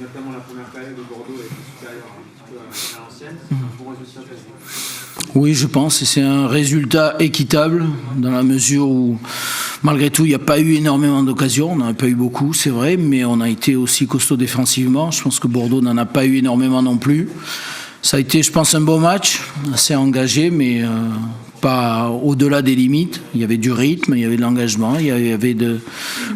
Notamment la première période de Bordeaux était supérieure un petit peu à l'ancienne. C'est un bon résultat. Oui, je pense. Et c'est un résultat équitable dans la mesure où, malgré tout, il n'y a pas eu énormément d'occasions. On n'en a pas eu beaucoup, c'est vrai, mais on a été aussi costaud défensivement. Je pense que Bordeaux n'en a pas eu énormément non plus. Ça a été, je pense, un beau match, assez engagé, mais pas au-delà des limites. Il y avait du rythme, il y avait de l'engagement, il y avait de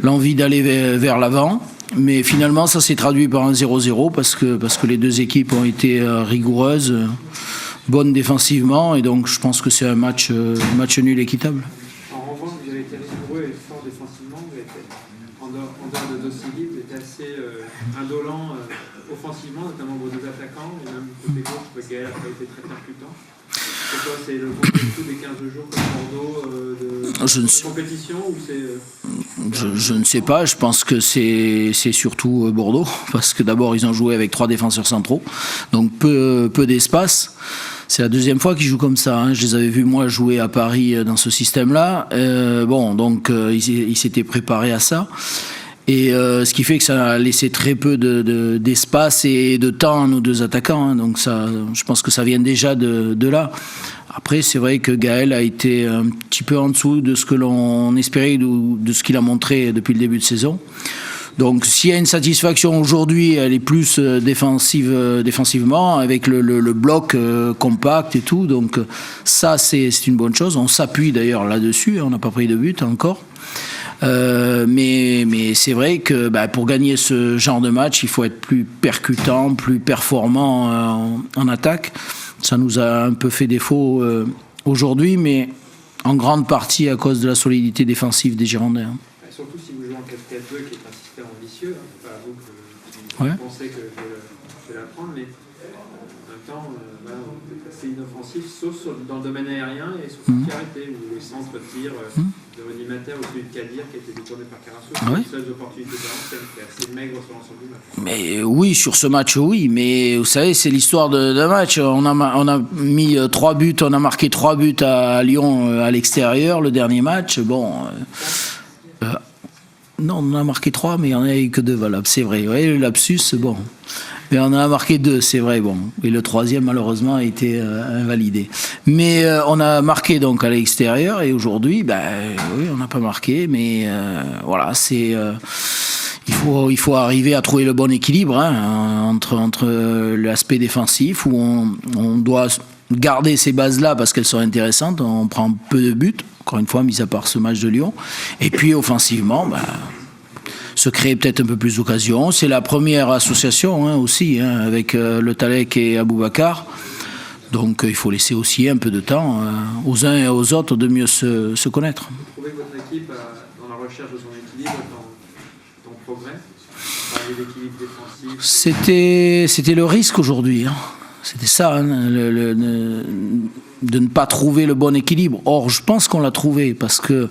l'envie d'aller vers l'avant. Mais finalement, ça s'est traduit par un 0-0 parce que les deux équipes ont été rigoureuses, bonnes défensivement, et donc je pense que c'est un match nul équitable. En revanche, vous avez été rigoureux et fort défensivement. Vous avez été, en dehors de Dossili, vous êtes assez indolent offensivement, notamment vos deux attaquants, et même côté gauche, Gaël n'a pas été très percutant. C'est quoi, c'est le contre-coup des 15 jours comme Bordeaux de compétition ou c'est je ne sais pas, je pense que c'est surtout Bordeaux, parce que d'abord ils ont joué avec 3 défenseurs centraux, donc peu d'espace. C'est la deuxième fois qu'ils jouent comme ça, hein. Je les avais vus moi jouer à Paris dans ce système-là. Donc ils s'étaient préparés à ça. Et ce qui fait que ça a laissé très peu d'espace et de temps à nos deux attaquants, hein. Donc ça, je pense que ça vient déjà de là. Après, c'est vrai que Gaël a été un petit peu en dessous de ce que l'on espérait, de ce qu'il a montré depuis le début de saison. Donc s'il y a une satisfaction aujourd'hui, elle est plus défensivement, avec le bloc compact et tout. Donc ça, c'est une bonne chose. On s'appuie d'ailleurs là-dessus, on n'a pas pris de but encore. Mais c'est vrai que pour gagner ce genre de match, il faut être plus percutant, plus performant en attaque. Ça nous a un peu fait défaut aujourd'hui, mais en grande partie à cause de la solidité défensive des Girondins. Surtout si vous jouez en 4-4-2, qui est un système ambitieux. C'est pas vous que vous pensez que je vais l'apprendre, mais en même temps, vous êtes assez inoffensif, sauf dans le domaine aérien et sur ce qui a arrêté, où les centres tirent de Rudy Mater ou celui de Kadir qui a été détourné par Carasso. C'est les seules opportunités de l'ancienne qui est assez maigre sur l'ensemble du match. Mais oui, sur ce match, oui. Mais vous savez, c'est l'histoire d'un match. On a mis 3 buts, on a marqué 3 buts à Lyon à l'extérieur, le dernier match. Non, on en a marqué 3, mais il n'y en a eu que 2 valables, c'est vrai. Oui, le lapsus, bon. Mais on en a marqué 2, c'est vrai, bon. Et le 3e, malheureusement, a été invalidé. Mais on a marqué donc à l'extérieur, et aujourd'hui, oui, on n'a pas marqué, mais voilà, c'est... Il faut arriver à trouver le bon équilibre entre l'aspect défensif, où on doit garder ces bases-là parce qu'elles sont intéressantes, on prend peu de buts, encore une fois, mis à part ce match de Lyon, et puis offensivement, se créer peut-être un peu plus d'occasions. C'est la première association aussi, avec Le Tallec et Aboubacar, donc il faut laisser aussi un peu de temps aux uns et aux autres de mieux se connaître. Vous trouvez que votre équipe, dans la recherche de son équilibre, est en progrès? L'équilibre défensif. C'était le risque aujourd'hui, C'était ça, de ne pas trouver le bon équilibre. Or, je pense qu'on l'a trouvé, parce que,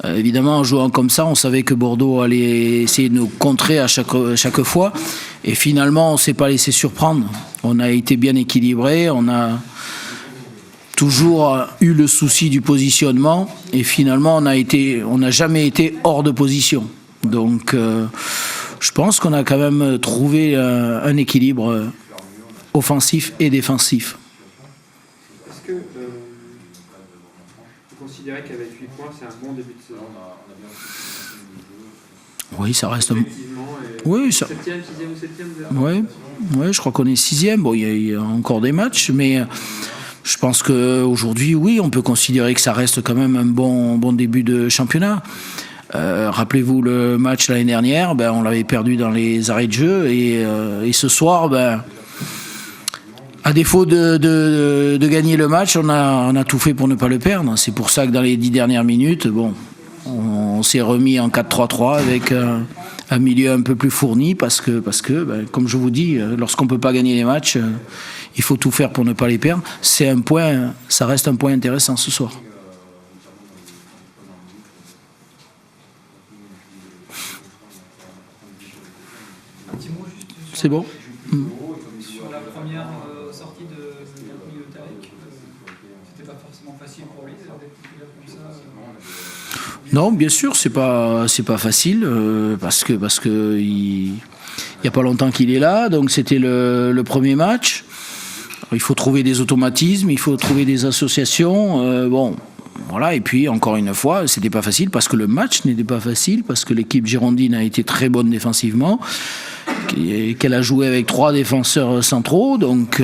évidemment, en jouant comme ça, on savait que Bordeaux allait essayer de nous contrer à chaque fois. Et finalement, on ne s'est pas laissé surprendre. On a été bien équilibré, on a toujours eu le souci du positionnement, et finalement, on n'a jamais été hors de position. Donc, je pense qu'on a quand même trouvé un équilibre offensif et défensif. Est-ce que vous considérez qu'avec 8 points, c'est un bon début de saison? Oui, ça reste... Oui, 7e, 6e ou 7e? Oui, je crois qu'on est 6e. Bon, il y a encore des matchs, mais je pense qu'aujourd'hui, oui, on peut considérer que ça reste quand même un bon début de championnat. Rappelez-vous le match l'année dernière, on l'avait perdu dans les arrêts de jeu, et ce soir, à défaut de gagner le match, on a tout fait pour ne pas le perdre. C'est pour ça que dans les 10 dernières minutes, on s'est remis en 4-3-3 avec un milieu un peu plus fourni, parce que comme je vous dis, lorsqu'on ne peut pas gagner les matchs, il faut tout faire pour ne pas les perdre. Ça reste un point intéressant ce soir. C'est bon. Sur la première sortie de Le Tallec, c'était pas forcément facile pour lui, ça. Non, bien sûr, c'est pas facile parce que il y a pas longtemps qu'il est là, donc c'était le premier match. Il faut trouver des automatismes, il faut trouver des associations. Bon, voilà. Et puis encore une fois, c'était pas facile parce que le match n'était pas facile, parce que l'équipe girondine a été très bonne défensivement, qu'elle a joué avec 3 défenseurs centraux, donc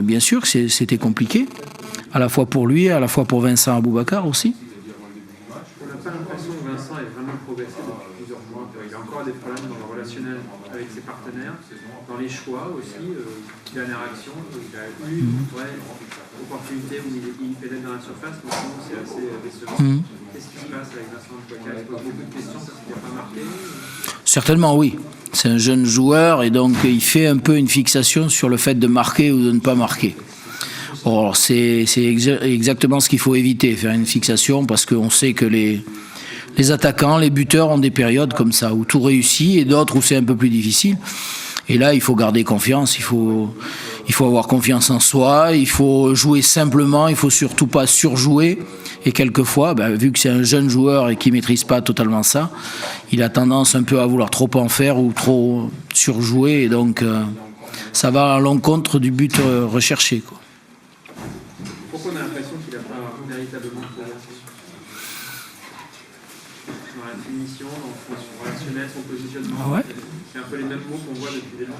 bien sûr que c'était compliqué, à la fois pour lui, à la fois pour Vincent Aboubakar aussi. On n'a pas l'impression que Vincent ait vraiment progressé depuis plusieurs mois. Il a encore des problèmes dans le relationnel avec ses partenaires, dans les choix aussi. Dernière action, il a eu une vraie opportunité où il pénètre dans la surface, mais sinon c'est assez décevant. Qu'est-ce qui se passe avec Vincent Aboubakar? Il se pose beaucoup de questions parce qu'il n'a pas marqué. Certainement oui. C'est un jeune joueur et donc il fait un peu une fixation sur le fait de marquer ou de ne pas marquer. Or, c'est exactement ce qu'il faut éviter, faire une fixation, parce qu'on sait que les attaquants, les buteurs ont des périodes comme ça, où tout réussit, et d'autres où c'est un peu plus difficile. Et là, il faut garder confiance, il faut avoir confiance en soi, il faut jouer simplement, il faut surtout pas surjouer. Et quelquefois, vu que c'est un jeune joueur et qu'il maîtrise pas totalement ça, il a tendance un peu à vouloir trop en faire ou trop surjouer, et donc ça va à l'encontre du but recherché, quoi. Pourquoi on a l'impression qu'il n'a pas véritablement progressé dans la finition, dans son relationnel, son positionnement? Ouais. C'est un peu les mêmes mots qu'on voit depuis des temps.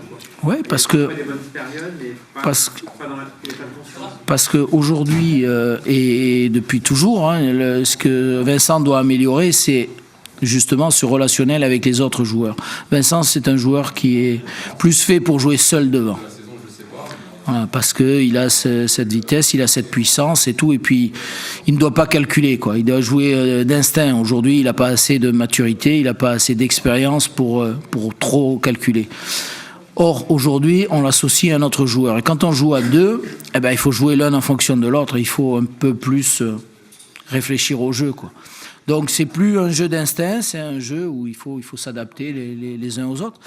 Oui, parce que des bonnes périodes, mais pas dans l'état de conscience. Parce qu'aujourd'hui, et depuis toujours, ce que Vincent doit améliorer, c'est justement ce relationnel avec les autres joueurs. Vincent, c'est un joueur qui est plus fait pour jouer seul devant. Voilà, parce qu'il a cette vitesse, il a cette puissance et tout, et puis il ne doit pas calculer, quoi. Il doit jouer d'instinct. Aujourd'hui, il n'a pas assez de maturité, il n'a pas assez d'expérience pour trop calculer. Or, aujourd'hui, on l'associe à un autre joueur. Et quand on joue à 2, il faut jouer l'un en fonction de l'autre. Il faut un peu plus réfléchir au jeu, quoi. Donc, c'est plus un jeu d'instinct, c'est un jeu où il faut s'adapter les uns aux autres.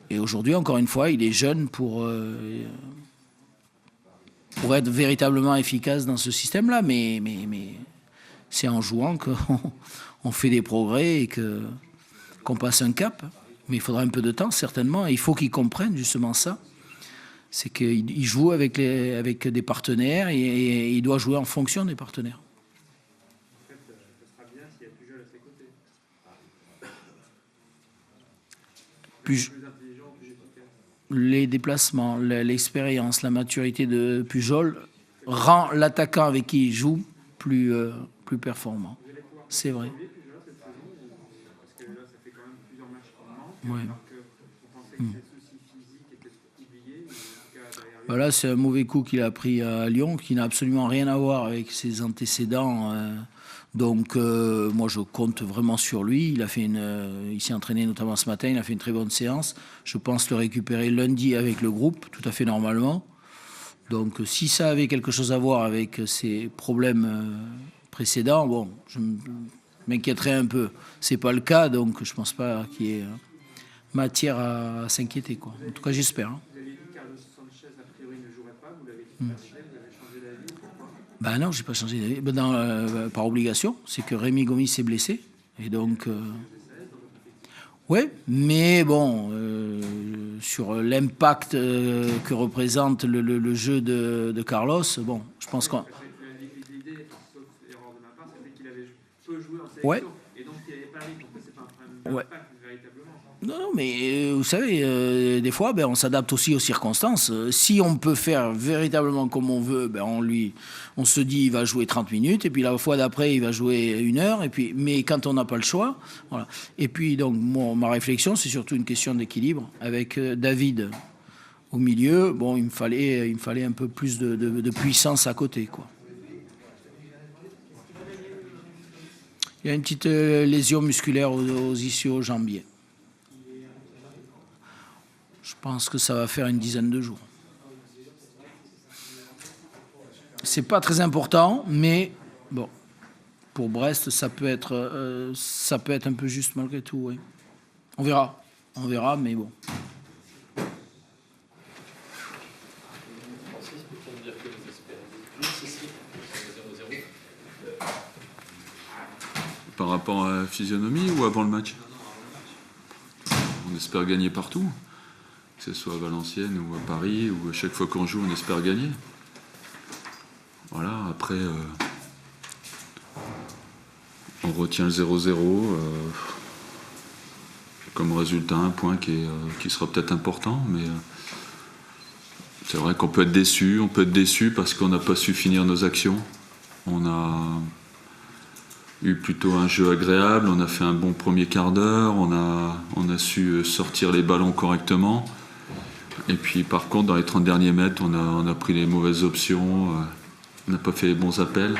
Et aujourd'hui, encore une fois, il est jeune pour être véritablement efficace dans ce système-là. Mais c'est en jouant qu'on fait des progrès et qu'on passe un cap. Mais il faudra un peu de temps, certainement. Et il faut qu'ils comprennent justement ça. C'est qu'il joue avec des partenaires et il doit jouer en fonction des partenaires. En fait, ça sera bien s'il y a Pujol à ses côtés. Plus intelligent, plus efficace. Les déplacements, l'expérience, la maturité de Pujol rend l'attaquant avec qui il joue plus performant. C'est vrai. Parce que là, ça fait quand même plusieurs matchs qu'on manque. Ouais. Alors qu'on pensait que ces soucis physiques étaient oubliés. Voilà, c'est un mauvais coup qu'il a pris à Lyon, qui n'a absolument rien à voir avec ses antécédents. Donc, moi, je compte vraiment sur lui. Il s'est entraîné notamment ce matin. Il a fait une très bonne séance. Je pense le récupérer lundi avec le groupe, tout à fait normalement. Donc, si ça avait quelque chose à voir avec ses problèmes précédents, bon, je m'inquiéterais un peu. C'est pas le cas, donc je pense pas qu'il y ait matière à s'inquiéter, quoi. En tout cas, j'espère. Vous avez dit que Carlos Sanchez, a priori, ne jouerait pas. Vous l'avez dit, vous avez changé d'avis. Pourquoi? Non, j'ai pas changé d'avis. Par obligation, c'est que Rémi Gomis s'est blessé. Et donc... Oui, mais bon, sur l'impact que représente le jeu de Carlos, bon, je pense qu'on... L'idée, sauf erreur de ma part, c'était qu'il avait peu joué en sélection. Ouais. Et donc, il n'y avait pas eu. Donc, c'est pas un problème d'impact, véritablement. Non, mais vous savez, des fois, on s'adapte aussi aux circonstances. Si on peut faire véritablement comme on veut, on se dit il va jouer 30 minutes, et puis la fois d'après, il va jouer 1 heure, mais quand on n'a pas le choix, voilà. Et puis, donc, ma réflexion, c'est surtout une question d'équilibre. Avec David au milieu, bon, il me fallait un peu plus de puissance à côté, quoi. Il y a une petite lésion musculaire aux ischio-jambiers. Je pense que ça va faire une dizaine de jours. C'est pas très important, mais bon, pour Brest, ça peut être un peu juste malgré tout. Oui. On verra, mais bon. Par rapport à la physionomie ou avant le match? On espère gagner partout, que ce soit à Valenciennes ou à Paris, ou à chaque fois qu'on joue, on espère gagner. Voilà, après, on retient le 0-0, comme résultat, un point qui sera peut-être important, mais c'est vrai qu'on peut être déçu parce qu'on n'a pas su finir nos actions. On a eu plutôt un jeu agréable, on a fait un bon premier quart d'heure, on a su sortir les ballons correctement. Et puis par contre, dans les 30 derniers mètres, on a pris les mauvaises options, on n'a pas fait les bons appels,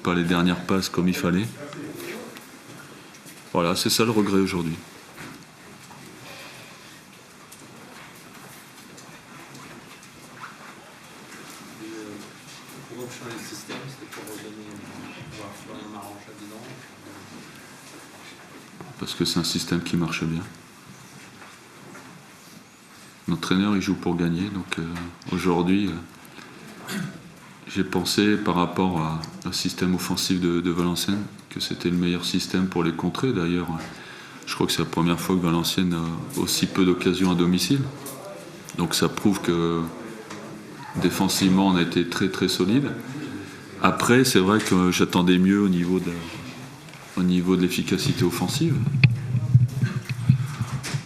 pas les dernières passes comme il fallait. Voilà, c'est ça le regret aujourd'hui. Pourquoi vous changez de système? C'était pour redonner voir Florian Marange à dedans? Parce que c'est un système qui marche bien. L'entraîneur, il joue pour gagner, donc aujourd'hui, j'ai pensé par rapport au système offensif de Valenciennes que c'était le meilleur système pour les contrer. D'ailleurs, je crois que c'est la première fois que Valenciennes a aussi peu d'occasions à domicile. Donc ça prouve que défensivement, on a été très très solide. Après, c'est vrai que j'attendais mieux au niveau de l'efficacité offensive.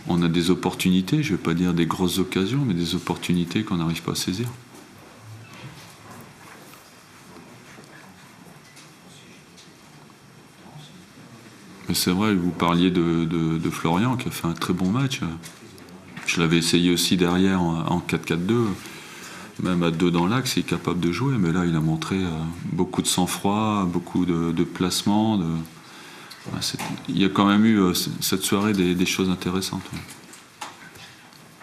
On a des opportunités, je ne vais pas dire des grosses occasions, mais des opportunités qu'on n'arrive pas à saisir. Mais c'est vrai, vous parliez de Florian qui a fait un très bon match. Je l'avais essayé aussi derrière en 4-4-2. Même à 2 dans l'axe, il est capable de jouer, mais là il a montré beaucoup de sang-froid, beaucoup de placements. Il y a quand même eu cette soirée des choses intéressantes.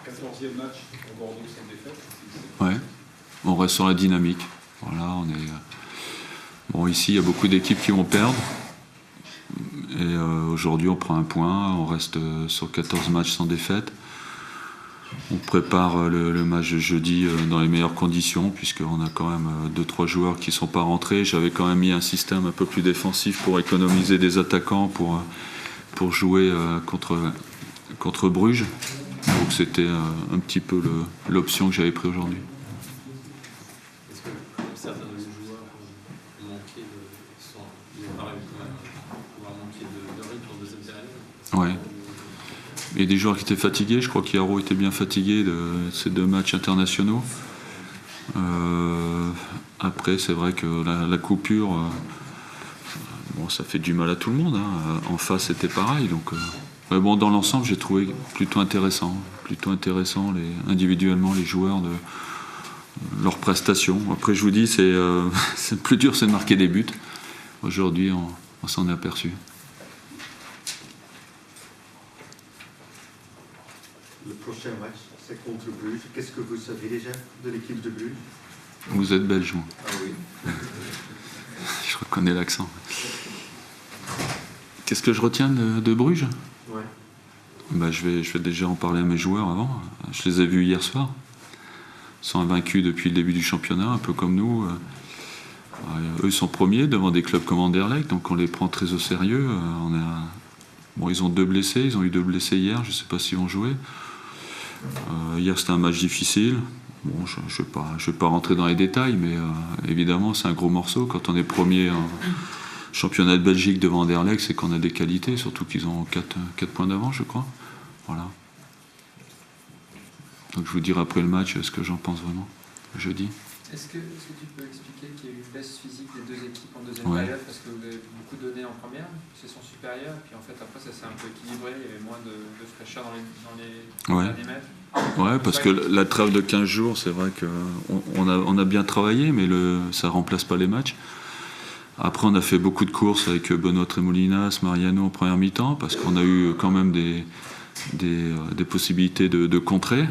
14e match au Bordeaux sans défaite. Ouais, on reste sur la dynamique. Voilà, on est. Bon, ici il y a beaucoup d'équipes qui vont perdre. Et aujourd'hui on prend un point, on reste sur 14 matchs sans défaite. On prépare le match de jeudi dans les meilleures conditions, puisqu'on a quand même 2-3 joueurs qui ne sont pas rentrés. J'avais quand même mis un système un peu plus défensif pour économiser des attaquants, pour jouer contre Bruges. Donc c'était un petit peu l'option que j'avais prise aujourd'hui. Est-ce que certains de vos joueurs ont manqué de rythme en deuxième période? Ouais. Il y a des joueurs qui étaient fatigués, je crois qu'Yaro était bien fatigué de ces 2 matchs internationaux. Après, c'est vrai que la coupure, bon, ça fait du mal à tout le monde. Hein. En face, c'était pareil. Donc, mais bon, dans l'ensemble, j'ai trouvé plutôt intéressant individuellement les joueurs de leurs prestations. Après, je vous dis, c'est le plus dur, c'est de marquer des buts. Aujourd'hui, on s'en est aperçu. Le prochain match, c'est contre Bruges. Qu'est-ce que vous savez déjà de l'équipe de Bruges? Vous êtes belge, moi. Ah oui. Je reconnais l'accent. Qu'est-ce que je retiens de Bruges? Ouais. Bah, je vais déjà en parler à mes joueurs avant. Je les ai vus hier soir. Ils sont invaincus depuis le début du championnat, un peu comme nous. Eux sont premiers devant des clubs comme Anderlecht, donc on les prend très au sérieux. Bon, ils ont 2 blessés, ils ont eu 2 blessés hier, je ne sais pas s'ils vont jouer. Hier c'était un match difficile. Bon, je ne vais pas rentrer dans les détails, mais évidemment c'est un gros morceau. Quand on est premier en championnat de Belgique devant Anderlecht, c'est qu'on a des qualités, surtout qu'ils ont 4 points d'avance, je crois. Voilà. Donc je vous dirai après le match ce que j'en pense vraiment, jeudi. Est-ce que tu peux expliquer qu'il y a eu une baisse physique des 2 équipes en deuxième Ouais. période parce que vous avez beaucoup donné en première, c'est son supérieur, et puis en fait après ça s'est un peu équilibré, il y avait moins de fraîcheur dans les Ouais. derniers mètres. Ouais, parce que la trêve de 15 jours, c'est vrai qu'on a bien travaillé, mais ça ne remplace pas les matchs. Après, on a fait beaucoup de courses avec Benoît Tremolinas, Mariano en première mi-temps, parce qu'on a eu quand même des possibilités de contrer.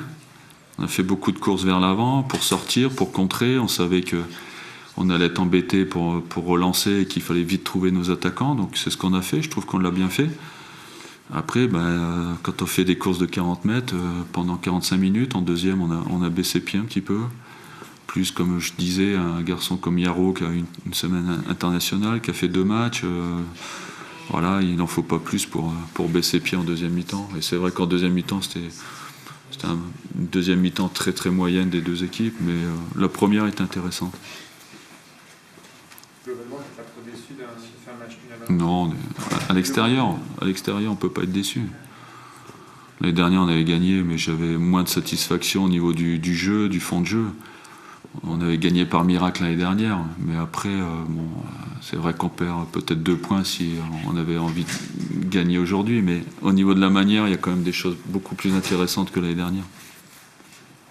On a fait beaucoup de courses vers l'avant pour sortir, pour contrer. On savait qu'on allait être embêté pour relancer et qu'il fallait vite trouver nos attaquants. Donc c'est ce qu'on a fait. Je trouve qu'on l'a bien fait. Après, quand on fait des courses de 40 mètres pendant 45 minutes, en deuxième, on a baissé pied un petit peu. Plus, comme je disais, un garçon comme Yaro qui a une semaine internationale, qui a fait 2 matchs. voilà, il n'en faut pas plus pour baisser pied en deuxième mi-temps. Et c'est vrai qu'en deuxième mi-temps, c'était une deuxième mi-temps très très moyenne des deux équipes, mais la première est intéressante. Globalement, tu n'es pas trop déçu de faire un match nul là-bas? Non, à l'extérieur, on ne peut pas être déçu. L'année dernière, on avait gagné, mais j'avais moins de satisfaction au niveau du jeu, du fond de jeu. On avait gagné par miracle l'année dernière, mais après, c'est vrai qu'on perd peut-être 2 points si on avait envie de gagner aujourd'hui, mais au niveau de la manière, il y a quand même des choses beaucoup plus intéressantes que l'année dernière.